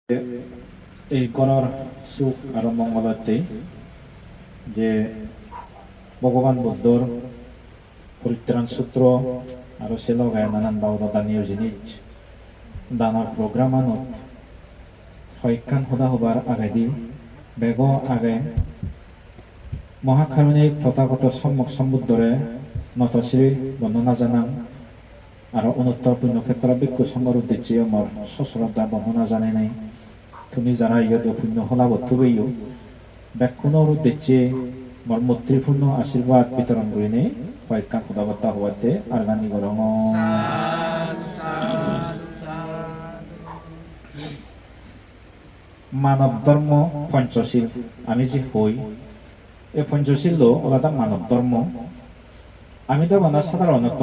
এই গণর সুখ আর মঙ্গলতে যে ভগবান বুদ্ধর পরিত্রাণ সূত্র আর সে লগায় নানান বাউদা নিয়োজিত দানার প্রোগ্রাম আনত হয়খান সদা হবার আগে দি বেগ আগে মহাকারণিক তথাগত সম্যক সম্বুদ্ধরে নতশ্রী বর্ণনা জানান আর অনুত্তর পুণ্যক্ষেত্র বিক্ষু সংঘর উদ্দেশ্যে আমার সশ্রদ্ধা বর্ণনা জানে নাই তুমি যারা ইয়তে পুণ্য হলাবত্তবেইও ব্যাখ্যানোর উদ্দেশ্যে মোর মৈত্রীপূর্ণ আশীর্বাদ বিতরণ করিনে কয়েকখান কথাবার্তা হওয়াতে আর গানি গরম মানব ধর্ম পঞ্চশীল আমি যে হই এই পঞ্চশীল ওলাদা মানব ধর্ম আমি তো মানে সাধারণত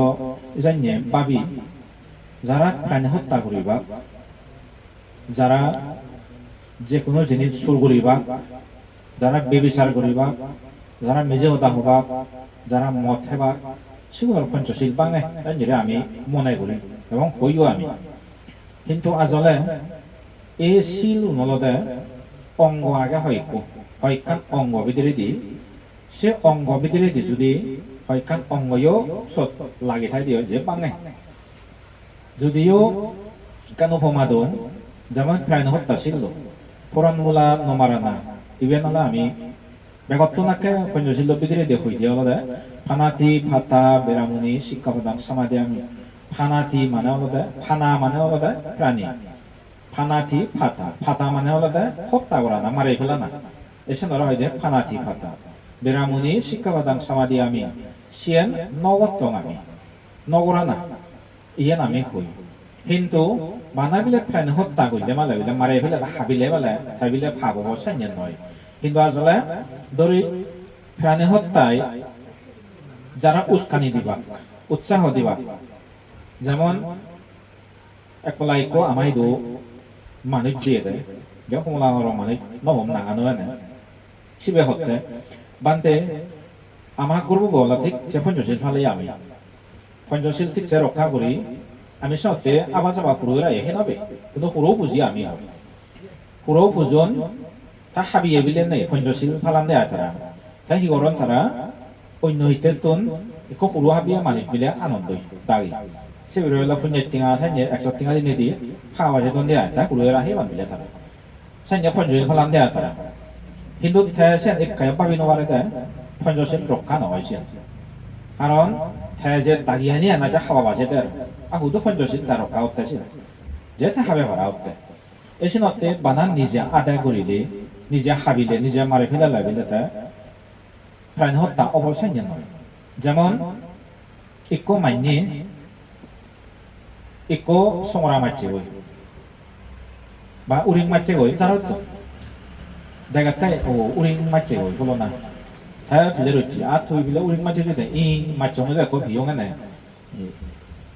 জানিয়ে ভাবি যারা প্রাণী হত্যা করিবা যারা যে কোনো জিনিস চুর করিবা যারা বেবিচার করিবা যারা নিজে হতা হবা যারা মদ হেবা সেগুলোর পঞ্চশীল বাঙে আমি মনে করি এবং হইও আমি কিন্তু আসলে এই শিল নলদে অঙ্গ আগে হয়খান অঙ্গ ভিতরে দি সে অঙ্গ ভিতরে দি যদি হয়খান অঙ্গও সব লাগি থাই দিও যে বাঙে যদিও কেন উপমা দন যেমন প্রাণ হত্যা ছিল পুরাণমূলা নমারানা ইভেন হলে আমি বেগত্তনাকে পঞ্চশীল ভিতরে দেখুই দিয়ে হলে ফানাতি ফাতা বেরামুনি শিক্ষা প্রদান সমাধি আমি ফানাতি মানে হলে ফানা মানে হলে প্রাণী ফানাতি ফাতা ফাতা মানে হলে হত্যা করা না মারে ফেলা না এসে ধরা হয় যে ফানাতি ফাতা বেরামুনি শিক্ষা প্রদান সমাধি আমি সিয়েন নগত্ত আমি নগরা না ইয়েন আমি হই কিন্তু মানাবিলে প্রাণ হত্যা করলে মালে বিলে মারে ফেলে হাবিলে বেলে তাইবিলে ভাবো সাইন নয় কিন্তু আসলে ধরি প্রাণী হত্যায় যারা উস্কানি দিবা উৎসাহ দিবা যেমন একলাইকো আমাই দো মানুষ দিয়ে দেয় যে হুমলা মানুষ নহম নাগানো এনে শিবে হত্যে বান্তে আমার করব বলা ঠিক যে পঞ্চশীল ফালে আমি পঞ্চশীল ঠিক যে রক্ষা করি আমি সত্যি আবার যাবা পুরোরা এহে নবে কিন্তু পুরো বুঝি আমি হবে পুরো বুঝন তা হাবিয়ে বিলে নেই পঞ্চশীল ফালান দেয় তারা তাই হিগরণ তারা অন্য হিতে তুন একো পুরো হাবিয়া মালিক বিলে আনন্দ দাগি সে বেরোলা পুণ্যের টিঙা সাইনে 100 টিঙা দিনে দিয়ে খাওয়া যেত দেয় তা পুরোরা হেবান বিলে তারা সাইনে পঞ্চশীল ফালান দেয় তারা কিন্তু সে এক খায় পাবি নবারে দেয় পঞ্চশীল রক্ষা নয় সে কারণ যে দাগিয়ানি আনা যে খাওয়া বাজে দেয় আহুতো পঞ্চশীল তার রক্ষা উঠতেছিল যে হাবে ভরা উঠতে এসে নতে বানান নিজে আদায় করিলে নিজে হাবিলে নিজে মারে ফেলে লাগিলে তা প্রাণ হত্যা অবশ্যই নয় যেমন ইকো মাইনি ইকো সমরা মারছে বই বা উরিং মারছে বই তার তো দেখাতে ও উরিং মারছে বই বলো না হ্যাঁ ফেলে রয়েছে আর তুই বিলে উরিং মারছে যদি ইং মারছে মধ্যে কো ভিও না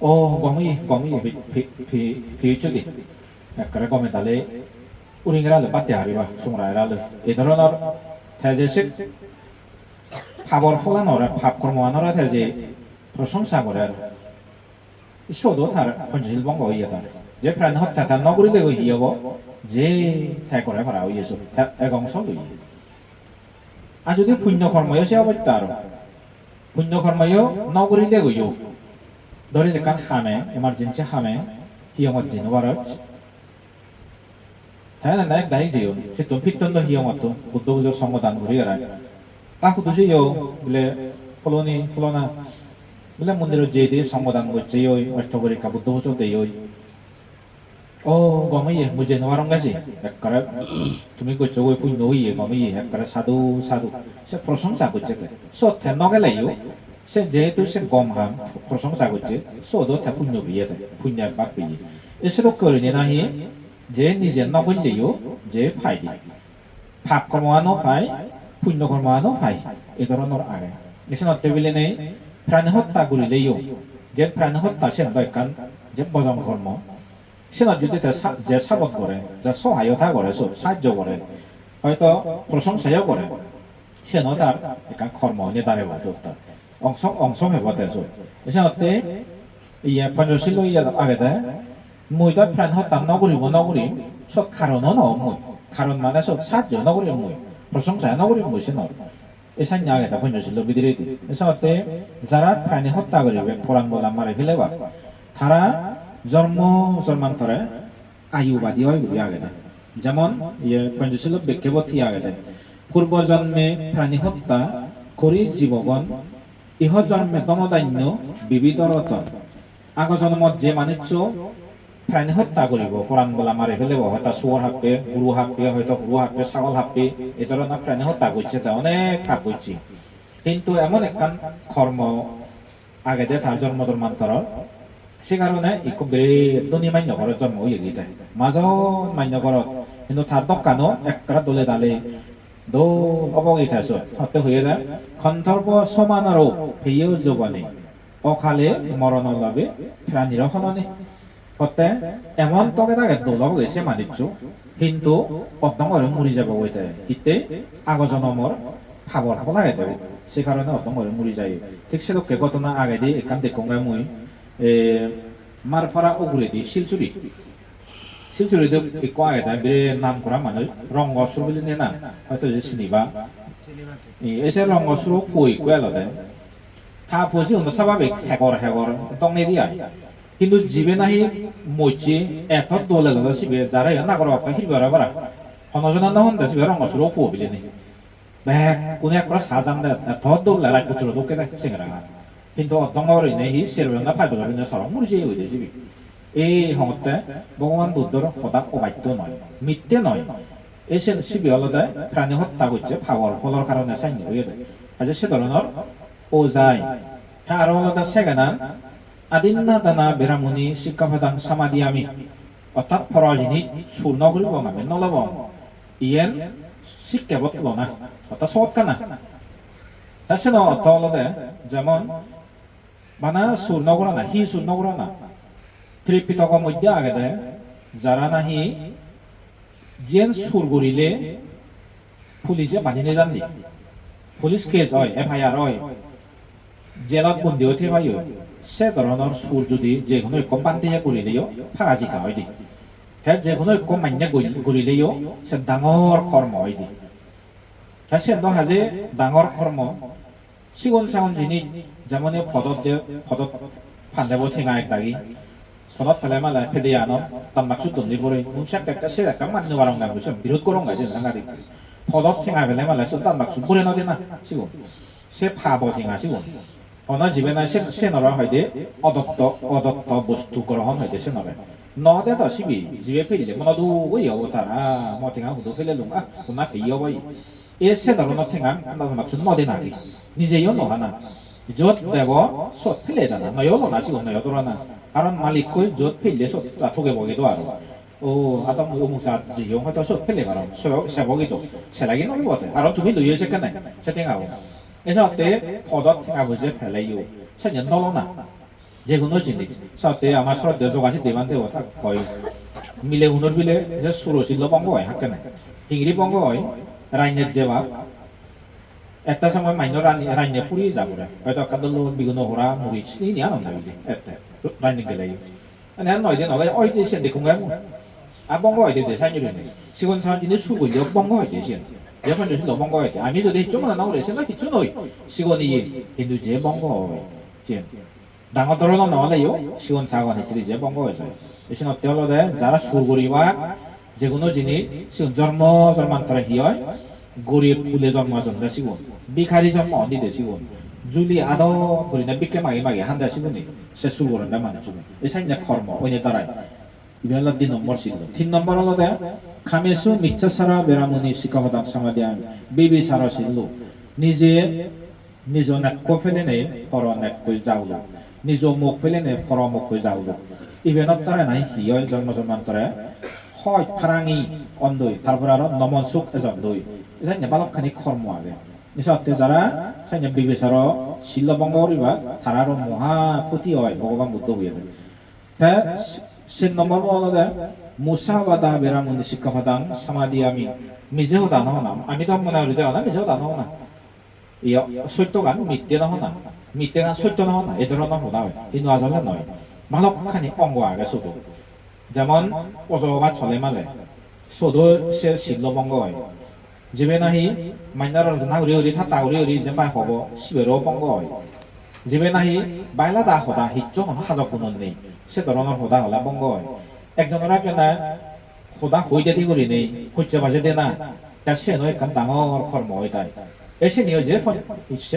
ও গমি ফিউচুদি একবারে গমে তালে উরিংরালে বাতে হারিবা সমরায়রালে এই ধরনের যে ভাবর ফলানোরা ভাব কর্মানোরা যে প্রশংসা করে আর ঈশ্বরও তার পঞ্চশীল বঙ্গ হইয়া তার যে প্রাণ হত্যা তার নগরীতে হইয়াব যে ঠাই করে ভরা হইয়াছ এক অংশ লই আর যদি পুণ্য কর্ময় সে অবত্যা আর পুণ্য কর্ময় নগরীতে হইও ধরে যে কান হামে এমার্জেন্সি হামে হিয়মত জিন ওয়ারত তাই না এক দাই জিও সে তো ফিতন্দ হিয়মত বুদ্ধ বুঝো সমাধান করি আর কাকু তো জিও বলে ফলনা বলে মন্দির যে দিয়ে সমাধান করছে ওই অষ্টপরীক্ষা বুদ্ধ বুঝো দেই ওই ও গমাইয়ে মুজে নওয়ারং গাছি একবারে তুমি কইছো ওই পুণ্য হইয়ে গমাইয়ে একবারে সাধু সাধু সে প্রশংসা করছে সত্যি নগেলাইও সে যেহেতু সে গম হাম প্রশংসা করছে সদও তা পুণ্য বিয়ে থাকে পুণ্যের বাক বিয়ে এসেরও করে নাহি যে নিজে নগরলেও যে ফাই দিয়ে ভাব কর্মানো পাই পুণ্য কর্মানো পাই এই ধরনের আগে এসে টেবিলে নেই প্রাণ হত্যা করিলেও যে প্রাণ হত্যা সে দরকার যে বজম কর্ম সে যদি যে সাবত করে যে সহায়তা করে সব সাহায্য করে হয়তো প্রশংসাও করে সে তার একটা কর্ম নিয়ে দাঁড়িয়ে তার অংশ হেবতে আছো এসে ইয়া পঞ্চশীল ইয়া আগে দেয় মুইটা প্রাণ হত্যা নগরী সব কারণও নয় কারণ মানে সব সাহায্য নগরের মই প্রশংসা নগরের মই সে নয় এসাই আগে তা পঞ্চশীল বিদিরে এসাতে যারা প্রাণী হত্যা করিবে কোরআন বলা মারে ফেলেবা তারা জন্মান্তরে আয়ুবাদী হয় বলে আগে দেয় যেমন ইয়ে পঞ্চশীল ব্যক্তিবতী আগে দেয় পূর্ব জন্মে প্রাণী হত্যা করি জীবগণ ইহ জন্মে দমদান্য বিবিধ রতন আগ জন্মত যে মানুষ প্রাণী হত্যা করিব কোরআন বলা মারি ফেলিব হয়তো শুয়োর হাঁপে গরু হাঁপে হয়তো গরু হাঁপে ছাগল হাঁপে এ ধরনের প্রাণী হত্যা করছে তা অনেক পাপ করছি কিন্তু এমন একখান কর্ম আগে যে তার জন্মান্তর সে কারণে একটু বেদনী মান্য ঘরের জন্ম হয়ে গিয়ে মাঝন মান্য ঘরত কিন্তু তার দোকানও একটা দলে দালে দোল অবগিত আছে হতে হয়ে যায় খন্ধর্ব সমানারও পেয়েও যোগানে অকালে মরণ লাভে প্রাণীর সলনে হতে এমন তকে তাকে দোলক গেছে মানিকছো কিন্তু অতঙ্গরে মরি যাব হইতে হিতে আগজনমর খাবার ফলাই দেবে সে কারণে অতঙ্গরে মরি যায় ঠিক সেরকম ঘটনা আগে দিয়ে এখান দেখুঙ্গায় মুই মারফারা উগরে দি শিলচুরি শিলচুরিতে একটু আগে দেয় বে নাম করা মানুষ রঙ্গসুর বলে না হয়তো যে চিনিবা এসে রঙ্গসুর কই কয়াল দেয় তা ফুজি অন্য স্বাভাবিক হেগর হেগর দংনে দিয়া কিন্তু জীবে নাহি মইছে এত দলে দলে সিবে যারা নাগর বাপা হিরবারা বারা হনজনা নহন দে সিবে রঙ্গসুর পো বিলে নি বে কোনে একবার সাজান দে এত দলে রাখ পুত্র দোকে দে সেংরা কিন্তু অতঙ্গর নে হি সেরবেনা ফাইবলা বিনে সরং মুরিজে হইছে সিবি এই হমতে ভগবান বুদ্ধর কথা অবাধ্য নয় মিথ্যে নয় এসে শিবি আলাদা প্রাণী হত্যা করছে ফাওয়ার ফলর কারণে সাইন্য হয়ে দেয় আজ সে ধরনের ও যায় তার আলাদা সেগানান আদিন্না দানা বেরামুনি শিক্ষাফাদাং সামাদি আমি অর্থাৎ ফরাজিনী সুর্ণগুলি বঙামে নলব ইয়েন শিক্ষাবত লনা অর্থাৎ সৎ কানা তার সে অর্থ আলাদা যেমন মানা সুর্ণগুড়া না হি সুর্ণগুড়া না ত্রিপিটক মধ্যে আগে দেয় যারা নাহি জেন সুর করিলে পুলিশে বাঁধিনে জানলি পুলিশ কেস হয় এফআইআর হয় জেলত বন্দী হতে পাই সে ধরনের সুর যদি যে কোনো এক বান্ধিয়ে করিলেও ফাঁকা হয় দি যে কোনো এক মান্য করিলেও সে ডাঙর কর্ম হয় দি সে নহাজে ডাঙর কর্ম সিগুন সাগুন জিনিস যেমন পদত ফান্দাবো ঠেঙা এক দাগি পদত ফেলে মালে ফেদে আনো তার মাকসু দন্দি পরে মুসাক একটা সে একটা মান্য বারং না বুঝছো বিরোধ করং গাইছে রাঙারি পদত ঠেঙা ফেলে মালে সে তার মাকসু পরে নদে না সিগুন সে ফাবো ঠেঙা সিগুন অনা জীবে না সে নরা হয় দে অদত্ত বস্তু গ্রহণ হয় দে সে নরে নদে তো সিবি জীবে ফেলে মনে দু ওই অবতার ম ঠেঙা হুদো ফেলে লুম কোনা ফেইও বই এ সে ধরনের ঠেঙা মাকসু নদে নাগি নিজেও নহা না যত দেব সত ফেলে জানা নয়ও লনা সিগুন নয় তোরা না কারণ মালিক কই যত ফেললে সত ঠকে বগিতো আর ও আদম মুসা জিও হয়তো সত ফেলে কারণ সে বগিতো সেলাগি নবি বটে আর তুমি লইয়ে সে কেন সে ঠেঙাও এসতে পদত ঠেঙা বুঝে ফেলাইও সে নল না যে কোনো জিনিস সতে আমার শ্রদ্ধা যোগাছে দেবান দেব থাক হয় মিলে হুনর বিলে যে সুরশিল্য বঙ্গ হয় হাকে নাই হিংরি বঙ্গ হয় রাইনের যেবা একটা সময় মান্য রাইনে ফুরি যাব হয়তো কাদল বিগুন হরা মুড়ি নিয়ে আনন্দ বিলি এতে রাইনে গেলাই নয় দিন নয় ওই দিয়ে সে দেখুন গায়ে আর বঙ্গ হয় দিয়ে সাইনি সিগুন সামান জিনিস সুর করলে বঙ্গ হয় দিয়ে যেমন যদি বঙ্গ হয় আমি যদি হিচ্ছু মানে নাও রেছে না হিচ্ছু নয় সিগুন ইয়ে কিন্তু যে বঙ্গ হয় ডাঙর ধরনের নহলেও সিগুন সাগন হিতরি যে বঙ্গ হয়ে যায় এসে নতে যারা সুর করিবা যে কোনো জিনিস সিগুন জন্মান্তরে হি হয় গরিব ফুলে জন্ম সিগুন বিখারি জন্ম অনিদে সিগুন জুলি আদ করি না বিকে মাগে মাগে হান্দা সিগুনি সে সুর করেন না মানুষ এই সাইন কর্ম ওই দ্বারাই ইভেন 2 নম্বর ছিল 3 নম্বর হলো খামেসু মিচ্ছা সারা বেরামুনি শিক্ষাপদাক সমাধিয়ান বিবি সারা ছিল নিজে নিজ নাক্য ফেলে নেই পর নাক্য যাওলো নিজ মুখ ফেলে নেই পর মুখ যাওলো ইভেনত তারা নাই হিয় জন্মান্তরে হয় ফারাঙি অন্ধই তারপর আরো নমন সুখ এজন দই এখানে বালকখানি কর্ম আগে এসতে যারা সাইনে বিবি সারা শিল্য বঙ্গ করিবা তারারও মহা ক্ষতি হয় ভগবান বুদ্ধ হয়ে যায় তা সে নম্বর বলতে মুসাবাদা বেরামুনি শিক্ষাপাদাং সমাধি আমি নিজেও দানো না আমি তো মনে হৃদয় না নিজেও দানো না ইয়া সত্য গান মিথ্যে নহ না মিথ্যে গান সত্য নহ না এ ধরনের হতা হয় কিন্তু আসলে নয় ভালোখানি অঙ্গ আগে শুধু যেমন অজবা ছলে মালে sodo se sillo bongoy jibe nahi mainar na uri uri thata uri uri jemba hobo sibero bongoy jibe nahi baila da hoda hiccho hon hazok gunon nei se doronor hoda hola bongoy ekjonora kena hoda hoide di guri nei hujje baje de na ta se noi kan dangor kormo hoitai এসে নিয়ে যে সে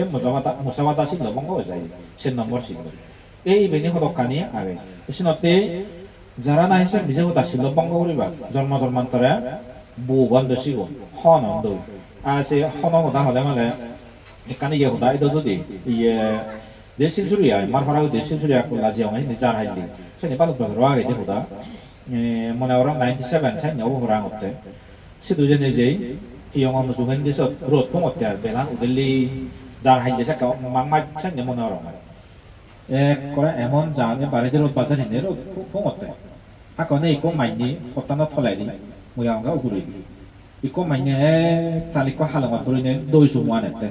মুসাবাদা ছিল বঙ্গ যায় সে নম্বর ছিল এই বেনি হদকানি আগে এসে নতে যারা না হিসেবে নিজে হতা ছিল বঙ্গ করিবা জন্ম জন্মান্তরে বুগন দশিব হন অন্ধ আর সে হন হদা হলে মানে কানি ইয়ে হদা এটা যদি ইয়ে দেশিল সুরিয়া মার হরাও দেশিল সুরিয়া কুলা যে অনেক নিজার হাইলি সে নেপাল বছর আগে যে হদা মনে ওরা 97 সাইন নব হরা হতে সে দুজনে যেই yang orang musuhin dia sot road pun ada belang udeli jar hai dia cakap mama cakap dia mana orang kalau emon jangan balik dia road pasar ini road pun ada aku ni ikut main ni kota nak tholai ni muyang kau ukuri ikut main ni tali kau halang ukuri ni doi semua nanti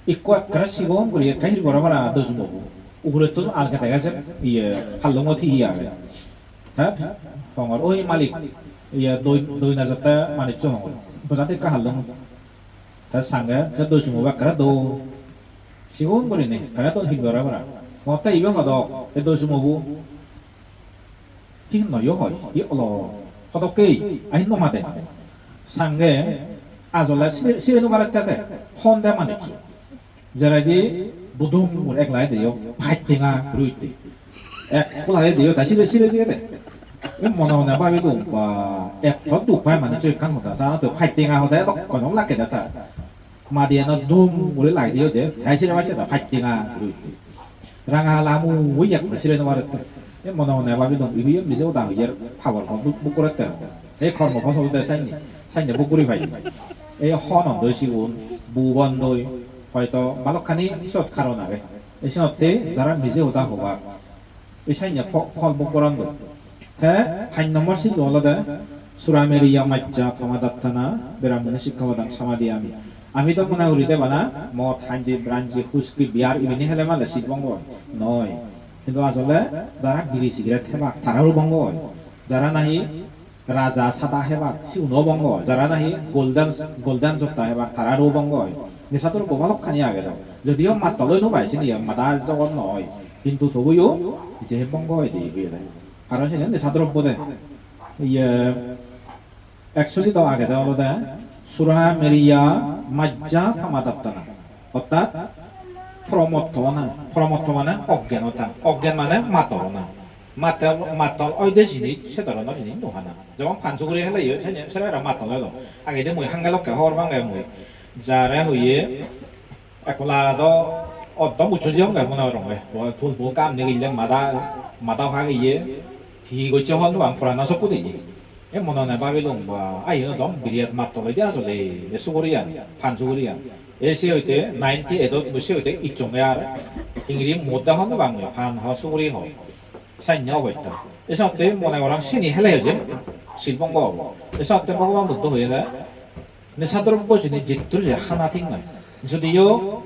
ikut keras sih kau ukuri kahir berapa doi semua ukuri tu alga tega se iya halang ukuri iya kan kongor oh malik iya doi nazarta manit cong berarti kahalung terus sangga jatuh semua karena do siun beri nih karena tuh hingga berapa mau tak ibu hodok itu semua bu hingga yo hoi ya Allah hodok kei ahin no mate sangga azola sih nu barat tete honda manit jadi budung mulai kelai dia baik tengah beruiti kulai dia tapi sih dia mona mona ba itu thoát đủ phải mà nó chơi căng một sao nó từ hai tiếng ao thế còn nó lắc cái đó ta mà dia nó đun một lại đi thế hay xin nói là hai tiếng ao rang alamu wuyak xin nói là cái mona mona ba itu ibu ibu bisa udah ya power còn buk buk rồi thế còn một có số đây xanh nhà buk buk vậy cái hoa nó đôi xíu bù bòn đôi phải to mà nó khani sốt caro nào vậy cái xin nói thế giờ mình bisa udah hoa cái xanh nhà phò buk buk rồi 대 파인넘버시 놀라다 수라메리야 맞자 파마다타나 베라무네 시카와당 사마디아미 아미도 문화 우리 대바나 뭐 탄지 브란지 후스키 비아르 이미니 헬레말레 시봉고 너이 কিন্তু আসলে যারা বিড়ি cigarette হেবাক তারাও বঙ্গ যারা নাহি রাজা সাদা হেবাক সিউনো বঙ্গ যারা নাহি গোল্ডেন জোতা হেবাক তারাও বঙ্গ নিসাতর গোবালক খানি আগে দাও যদিও মাতলৈ নুবাইছে নি মাদা জগত নয় কিন্তু তবুও যে বঙ্গ এদি হয়ে কারণ সেখানে সাদরব বোধে ইয়ে অ্যাকচুয়ালি তো আগে দেওয়া হলো সুরা মেরিয়া মাজ্জা ফামাদাত্তানা অর্থাৎ প্রমত্ত মানে অজ্ঞানতা অজ্ঞান মানে মাতল না মাতল ওইদের জিনিস সে ধরনের জিনিস নোহানা যেমন ফানসুগুড়ি হলে সেটা মাতল হলো আগে দিয়ে মই হাঙ্গালকে হওয়ার বাঙ্গায় মই যারা হইয়ে একলা তো অত মুছো জিও গায় মনে রঙে ফুল ফুল কাম নিয়ে মাদা ভাগে ইয়ে 이거 저 한도 안 풀어나 속고도 이 뭐나 바빌론 뭐 아이는 좀 비리앗 맞돌이 돼서래 수고리야 판수고리야 에시어 때 98도 무시어 때 이쪽에 잉그리 못다 한도 방요 판하 수고리 호 산냐고 있다 그래서 때 뭐나 거랑 신이 해려야지 실봉거 그래서 때 먹어보면 또 해야 내 사도로 보지니 짓들이 하나 팅만 저도요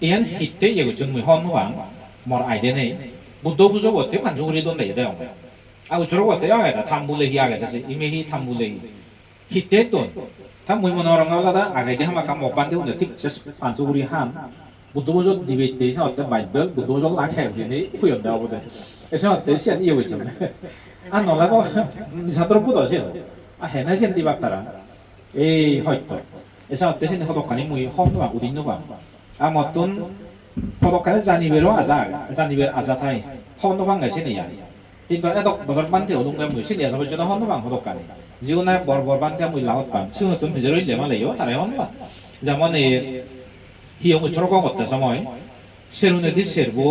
이한 히때 이거 좀 한도왕 뭐 아이데네 부도 부족 어때 판수고리도 내야 돼요 아우 저러고 어때요? 하겠다 탐불레히 하겠다 이메히 탐불레히 히때돈 탐무이 뭐나랑 나가다 아게디 하마까 못 반대 혼자 틱 안쪽으로 한 부도부족 디베이트에서 어떤 말별 부도부족 나케르니 표현다 보다 그래서 어때 시안 이해고 있잖아 안 놀라고 사도록 부도시 아 해나 시안 디박다라 에이 허이또 그래서 어때 시안 허독하니 무이 험도가 어디 있는 거야 아무 어떤 허독하는 자니베로 자니베 아자타이 험도방 가시네야 কিন্তু এত বছর বান্ধে ওদুং গাম মুই সিনিয়া সবার জন্য হন বাং হদক কানি জীবনে বড় বান্ধে মুই লাহত পাম সিনো তুমি ভিজরে লেমা লাইও তারে হন বা যেমন এই হিও মুই ছোট করতে সময় সেরুনে দি সেরবো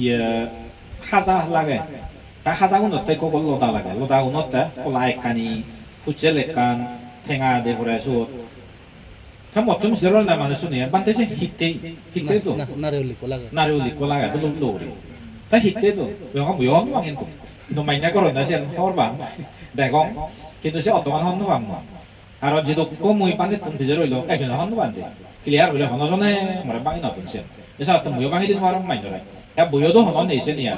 ইয়ে হাজা লাগে তা হাজা উন্নত তাই কোকল লোদা লাগে লোদা উন্নত কোলা একখানি ফুচে লেকান ঠেঙা দে ঘুরে সুত তা মতম সেরো না মানুষ শুনিয়া বান্ধে সে হিতে তো নারিউলি কোলাগা তো লোরি তা হিতে도 영화 무용 왕인도 너 많이 나거든 나시 허르방 대공 কিন্তু সে অতমান হন বাং আর যেটো কো মুই পান্তে তুমি বিজর হইলো একজন হন বানতে ক্লিয়ার হইলো হনজনে মরে বাং না তুমি এসা তো মুই বাং হিদিন মারম মাই ধরে এ বয়দো হন নেই সে নিয়া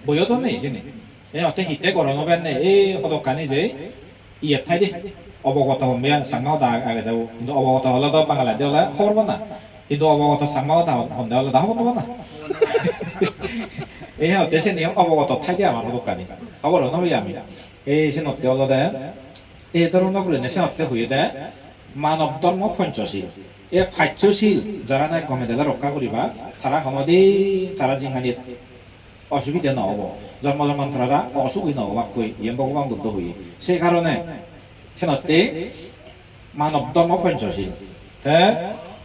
বয়দো নেই সে নি এই অতে হিতে গরম হবে না এই কতখানি যে ইয়ে ঠাই দি অবগত হবে সাংমাও দা আগে যাবো কিন্তু অবগত হলে তো বাংলাদেশ হলে খবর না কিন্তু অবগত সাংমাও দা হলে হলে দা হবো না এই হতে সে নিয়ম অবগত ঠাই দি আমার কতখানি খবর নবি আমি এই সে নতে হলে দে এই ধরনের করে সে নতে হয়ে দেয় মানব ধর্ম পঞ্চশীল এই ফাইচ্যশীল যারা নাই গমে দিলে রক্ষা করিবা তারা সমধি তারা জিহানি অসুবিধা নহব জন্ম জন্মান্তরা অসুখী নহবাকৈ ইয়ে ভগবান বুদ্ধ হয়ে সেই কারণে সেনতে মানব ধর্ম পঞ্চশীল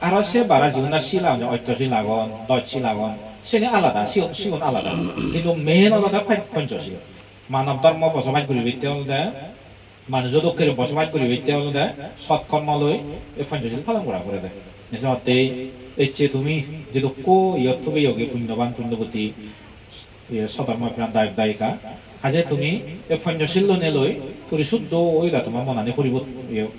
আর সে বারা জীবনের শিল ঐত্যশীল আগন দৈতশীল আগন সেনে আলাদা সিগুন আলাদা কিন্তু মেন আলাদা পঞ্চশীল মানব ধর্ম বসবাস করি হলে মানুষ দুঃখের বসবাস করি হলে সৎকর্ম লৈ এই পঞ্চশীল পালন করা করে দেয় নিশ্চয় ইচ্ছে তুমি যে দুঃখ ইয়ত তুমি পুণ্যবান পুণ্যবতী সধর্ম প্রাণ দায়ক দায়িকা আজে তুমি এই পঞ্চশীল নে লৈ পরিশুদ্ধ হইলা তোমার মনানে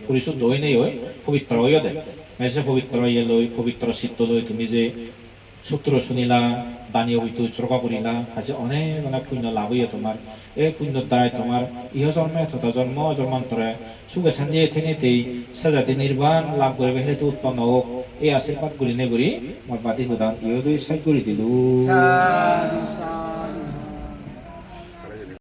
পরিশুদ্ধ হই নেই হই পবিত্র হইয়া দেয় এসে পবিত্র ইয়ে লৈ পবিত্র চিত্ত লৈ তুমি যে সূত্র শুনিলা দানীয় হইতো উৎসর্গা করিলা আজ অনেক অনেক পুণ্য লাভ হইয়া তোমার এই পুণ্যর দ্বারাই তোমার ইহ জন্মে তথা জন্ম জন্মান্তরে সুখে শান্তি থেনেতেই সাজাতে নির্বাণ লাভ করবে হেতু উৎপন্ন হোক এই আশীর্বাদ করি নে করি আমার বাদি হুদান ইহ দুই সাই করে দিলু